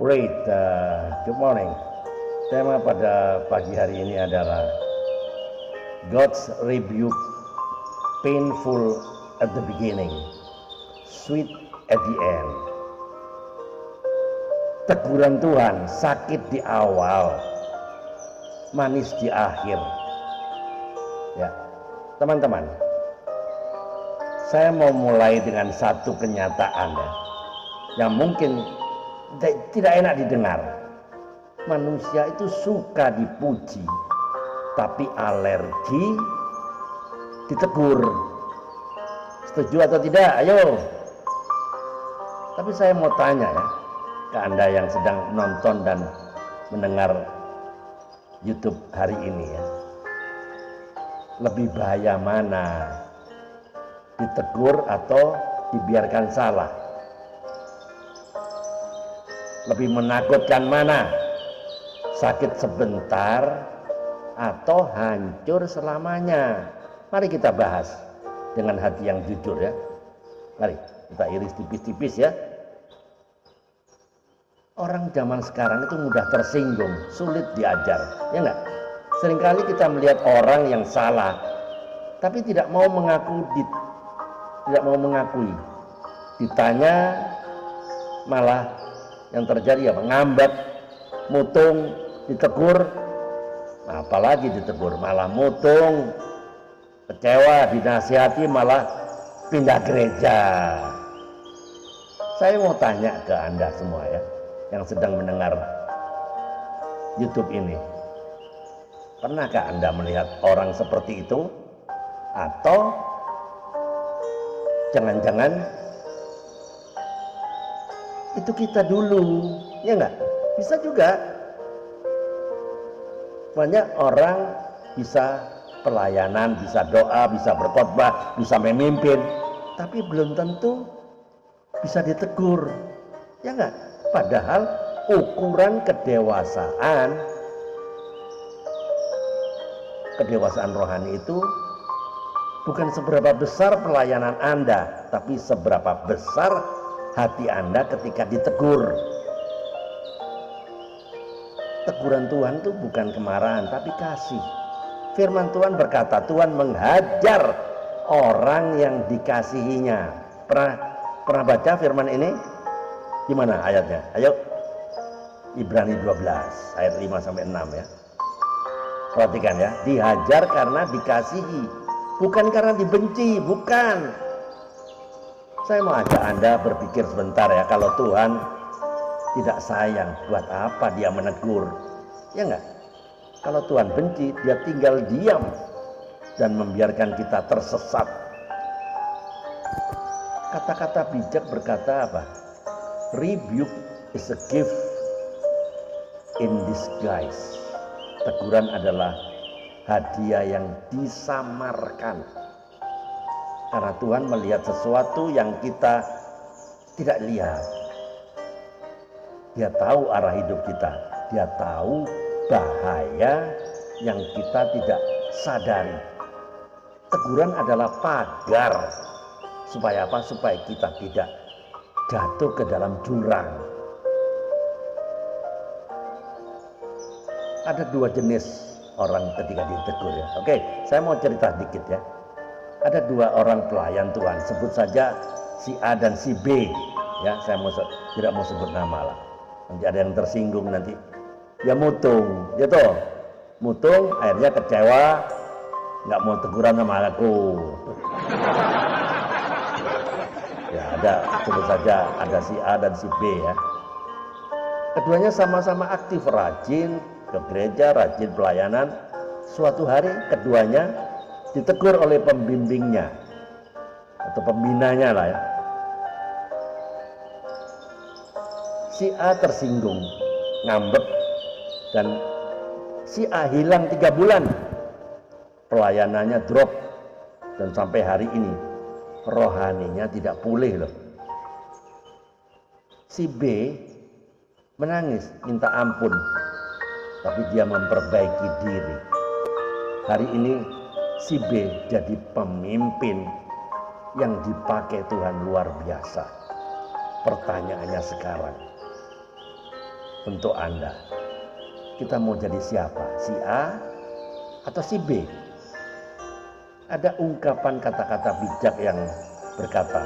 Great, good morning. Tema pada pagi hari ini adalah God's rebuke, painful at the beginning, sweet at the end. Teguran Tuhan sakit di awal, manis di akhir. Ya, teman-teman, saya mau mulai dengan satu kenyataan ya, yang mungkin tidak enak didengar. Manusia itu suka dipuji, tapi alergi ditegur. Setuju atau tidak? Ayo. Tapi saya mau tanya ya, ke Anda yang sedang nonton dan mendengar YouTube hari ini ya. Lebih bahaya mana? Ditegur atau dibiarkan salah? Lebih menakutkan mana? Sakit sebentar atau hancur selamanya? Mari kita bahas dengan hati yang jujur ya. Mari kita iris tipis-tipis ya. Orang zaman sekarang itu mudah tersinggung, sulit diajar, ya enggak? Seringkali kita melihat orang yang salah, tapi tidak mau mengakui. Ditanya malah yang terjadi apa? Ngambek, mutung, ditegur. Nah, apalagi ditegur, malah mutung, kecewa, dinasihati malah pindah gereja. Saya mau tanya ke Anda semua ya, yang sedang mendengar YouTube ini. Pernahkah Anda melihat orang seperti itu? Atau jangan-jangan itu kita dulu, ya enggak? Bisa juga. Banyak orang bisa pelayanan, bisa doa, bisa berkhotbah, bisa memimpin, tapi belum tentu bisa ditegur, ya enggak? Padahal ukuran kedewasaan rohani itu bukan seberapa besar pelayanan Anda, tapi seberapa besar hati Anda ketika ditegur. Teguran Tuhan itu bukan kemarahan, tapi kasih. Firman Tuhan berkata, Tuhan menghajar orang yang dikasihinya. Pernah baca firman ini? Gimana ayatnya? Ayo, Ibrani 12 ayat 5 sampai 6 ya. Perhatikan ya, dihajar karena dikasihi, bukan karena dibenci, bukan. Saya mau ajak Anda berpikir sebentar ya, kalau Tuhan tidak sayang, buat apa dia menegur? Ya enggak? Kalau Tuhan benci, dia tinggal diam dan membiarkan kita tersesat. Kata-kata bijak berkata apa? Rebuke is a gift in disguise. Teguran adalah hadiah yang disamarkan. Karena Tuhan melihat sesuatu yang kita tidak lihat. Dia tahu arah hidup kita. Dia tahu bahaya yang kita tidak sadari. Teguran adalah pagar. Supaya apa? Supaya kita tidak jatuh ke dalam jurang. Ada dua jenis orang ketika ditegur ya. Oke, saya mau cerita dikit ya. Ada dua orang pelayan Tuhan, sebut saja si A dan si B ya, saya tidak mau sebut nama lah, nanti ada yang tersinggung nanti. Dia mutung gitu, mutung akhirnya kecewa, nggak mau teguran sama aku. Ya ada, sebut saja ada si A dan si B ya. Keduanya sama-sama aktif, rajin ke gereja, rajin pelayanan. Suatu hari keduanya ditegur oleh pembimbingnya atau pembinanya lah ya. Si A tersinggung, ngambek, dan si A hilang 3 bulan. Pelayanannya drop, dan sampai hari ini rohaninya tidak pulih loh. Si B menangis, minta ampun, tapi dia memperbaiki diri. Hari ini si B jadi pemimpin yang dipakai Tuhan luar biasa. Pertanyaannya sekarang, untuk Anda. Kita mau jadi siapa? Si A atau si B? Ada ungkapan kata-kata bijak yang berkata,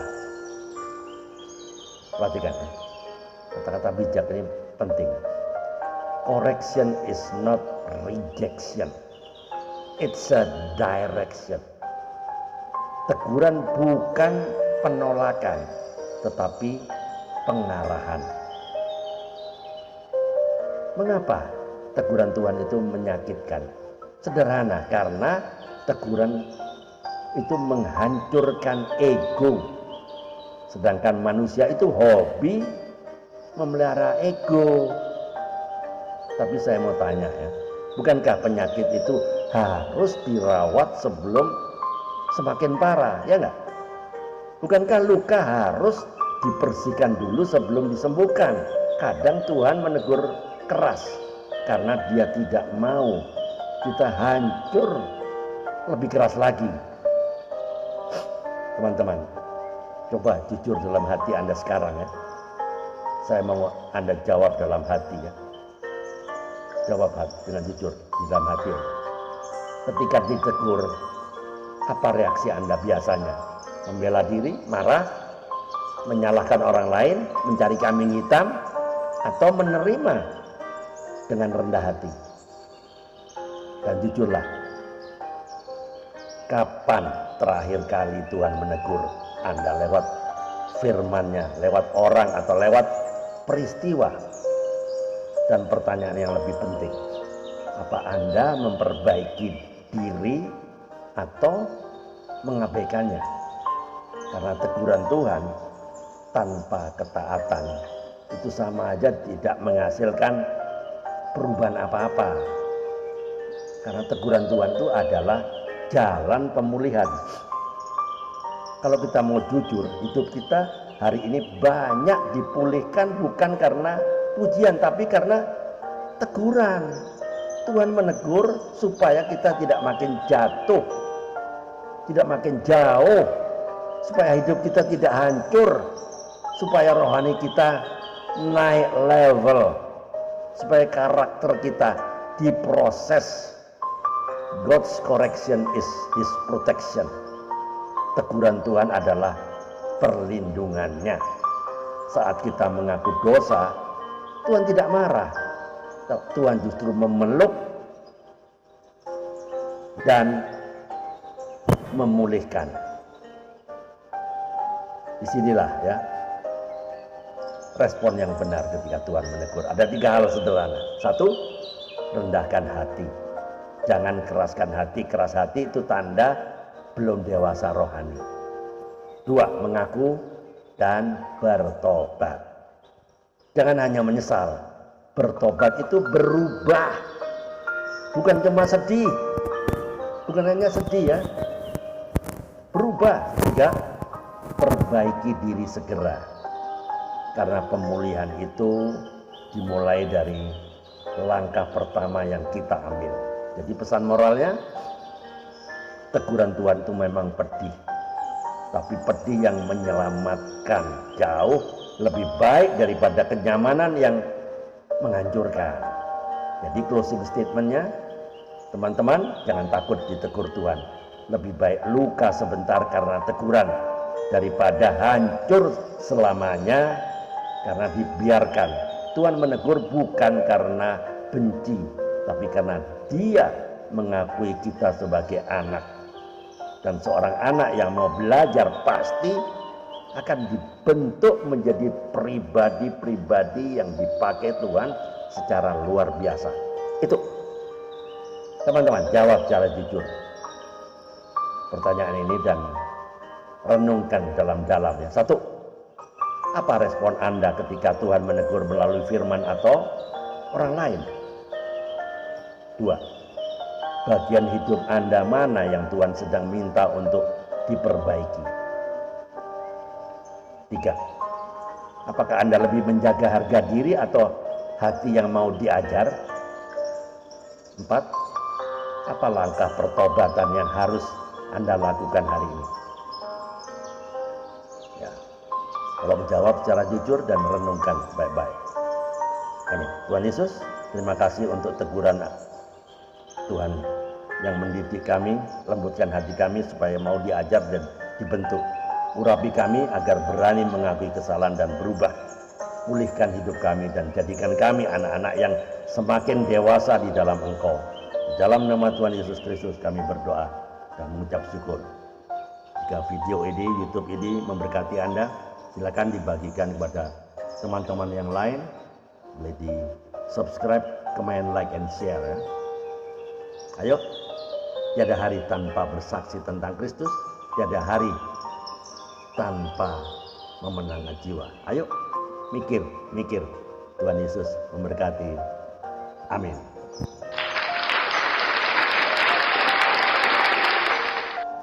perhatikan, kata-kata bijak ini penting. Correction is not rejection, it's a direction. Teguran bukan penolakan, tetapi pengarahan. Mengapa teguran Tuhan itu menyakitkan? Sederhana, karena teguran itu menghancurkan ego. Sedangkan manusia itu hobi memelihara ego. Tapi saya mau tanya ya, bukankah penyakit itu harus dirawat sebelum semakin parah, ya enggak? Bukankah luka harus dibersihkan dulu sebelum disembuhkan? Kadang Tuhan menegur keras karena Dia tidak mau kita hancur lebih keras lagi. Teman-teman, coba jujur dalam hati Anda sekarang ya. Saya mau Anda jawab dalam hati ya. Jawab dengan jujur di dalam hati ya. Ketika ditegur, apa reaksi Anda biasanya? Membela diri, marah, menyalahkan orang lain, mencari kambing hitam, atau menerima dengan rendah hati? Dan jujurlah, kapan terakhir kali Tuhan menegur Anda lewat firman-Nya, lewat orang atau lewat peristiwa? Dan pertanyaan yang lebih penting, apa Anda memperbaiki diri atau mengabaikannya? Karena teguran Tuhan tanpa ketaatan itu sama aja tidak menghasilkan perubahan apa-apa. Karena teguran Tuhan itu adalah jalan pemulihan. Kalau kita mau jujur, hidup kita hari ini banyak dipulihkan bukan karena pujian, tapi karena teguran. Tuhan menegur supaya kita tidak makin jatuh, tidak makin jauh, supaya hidup kita tidak hancur, supaya rohani kita naik level, supaya karakter kita diproses. God's correction is His protection. Teguran Tuhan adalah perlindungannya. Saat kita mengaku dosa, Tuhan tidak marah. Tuhan justru memeluk dan memulihkan. Disinilah ya respon yang benar ketika Tuhan menegur. Ada 3 hal sederhana. 1, rendahkan hati. Jangan keraskan hati. Keras hati itu tanda belum dewasa rohani. 2, mengaku dan bertobat. Jangan hanya menyesal. Bertobat itu berubah. Bukan cuma sedih. Bukan hanya sedih ya. Berubah. 3, perbaiki diri segera. Karena pemulihan itu dimulai dari langkah pertama yang kita ambil. Jadi pesan moralnya, teguran Tuhan itu memang pedih. Tapi pedih yang menyelamatkan jauh lebih baik daripada kenyamanan yang menghancurkan. Jadi closing statementnya, teman-teman jangan takut ditegur Tuhan. Lebih baik luka sebentar karena teguran daripada hancur selamanya karena dibiarkan. Tuhan menegur bukan karena benci, tapi karena Dia mengakui kita sebagai anak. Dan seorang anak yang mau belajar pasti akan dibentuk menjadi pribadi-pribadi yang dipakai Tuhan secara luar biasa. Itu teman-teman, jawab secara jujur pertanyaan ini dan renungkan dalam-dalam ya. 1, apa respon Anda ketika Tuhan menegur melalui firman atau orang lain? 2, bagian hidup Anda mana yang Tuhan sedang minta untuk diperbaiki? 3, apakah Anda lebih menjaga harga diri atau hati yang mau diajar? 4, apa langkah pertobatan yang harus Anda lakukan hari ini? Ya, tolong jawab secara jujur dan renungkan baik-baik. Amin. Tuhan Yesus, terima kasih untuk teguran Tuhan yang mendidik kami, lembutkan hati kami supaya mau diajar dan dibentuk. Urapi kami agar berani mengakui kesalahan dan berubah. Pulihkan hidup kami dan jadikan kami anak-anak yang semakin dewasa di dalam Engkau. Dalam nama Tuhan Yesus Kristus kami berdoa dan mengucap syukur. Jika video ini, YouTube ini memberkati Anda, silakan dibagikan kepada teman-teman yang lain. Boleh di subscribe, comment, like, and share ya. Ayo, tiada hari tanpa bersaksi tentang Kristus, tiada hari tanpa memenangkan jiwa. Ayo, mikir. Tuhan Yesus memberkati. Amin.